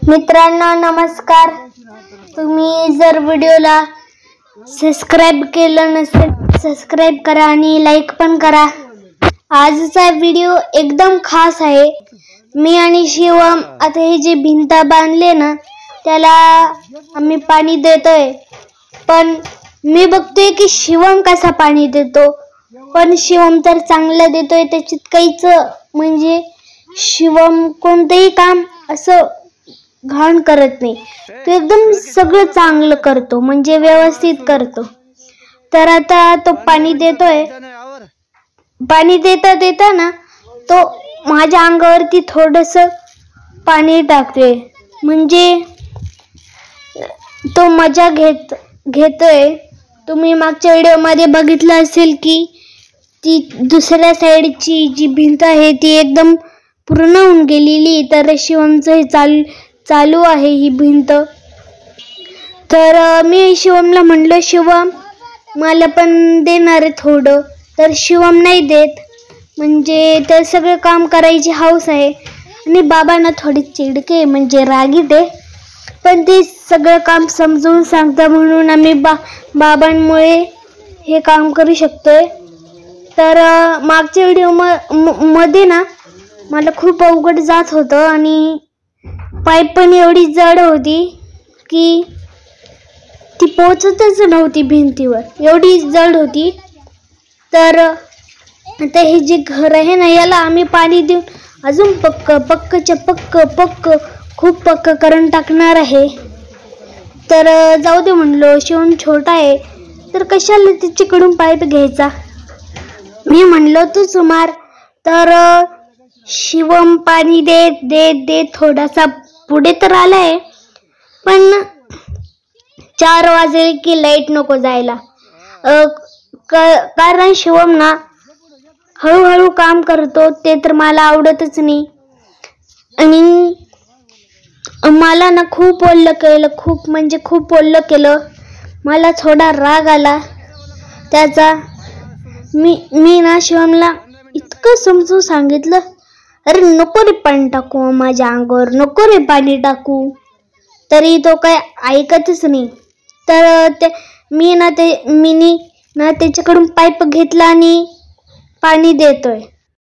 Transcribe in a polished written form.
मित्रांनो नमस्कार। तुम्ही जर व्हिडिओला सबस्क्राइब केलं नसेल सबस्क्राइब करा आणि लाईक पण करा। आजचा व्हिडिओ एकदम खास आहे। मी आणि शिवम आता हे जे भिंत बांधले ना त्याला आम्ही पाणी देतोय, पण मी बघतोय की शिवम कसा पाणी देतो, पण शिवम तर चांगला देतोय। त्याच्यात काहीच म्हणजे शिवम कोणतेही काम असं घाण करत नाही, तो एकदम सगळं चांगलं करतो, म्हणजे व्यवस्थित करतो। तर आता तो पाणी देतोय, पाणी देता ना तो माझ्या अंगावरती थोडस पाणी टाकतोय, म्हणजे तो मजा घेतोय। तुम्ही मागच्या व्हिडिओ मध्ये बघितलं असेल की ती दुसऱ्या साइडची जी भिंत आहे ती एकदम पूर्ण होऊन गेलेली, तर शिवमचं हे चालू आहे ही भिंत। तर मी शिवमला म्हणलं शिवम मला पण देणार आहे थोडं, तर शिवम नाही देत, म्हणजे तर सगळं काम करायची हौस आहे। आणि बाबांना थोडी चिडके म्हणजे रागीट आहे, पण ते सगळं काम समजून सांगता म्हणून आम्ही बाबांमुळे हे काम करू शकतोय। तर मागच्या व्हिडिओ मध्ये ना मला खूप अवघड जात होतं आणि पाईप पण एवढी जड होती की ती पोहोचतच नव्हती भिंतीवर, एवढी जड होती। तर आता हे जे घर आहे ना याला आम्ही पाणी देऊन अजून पक्क खूप पक्क करून टाकणार आहे। तर जाऊ दे म्हणलो, शिवम छोटा आहे तर कशाला तिच्याकडून पाईप घ्यायचा, मी म्हणलो तूच मार। तर शिवम पाणी देत थोडासा पुढे तर आलाय, पण 4 वाजले की लाईट नको जायला, कारण शिवम ना हळूहळू काम करतो, ते तर मला आवडतच नाही। आणि मला ना खूप ओल्लं केलं, खूप ओल्लं केलं, मला थोडा राग आला त्याचा। मी ना शिवमला इतकं समजून सांगितलं, अरे नको रे पाणी टाकू माझ्या अंगावर, नको रे पाणी टाकू, तरी तो काय ऐकतच नाही। तर मी त्याच्याकडून पाईप घेतला आणि पाणी देतोय।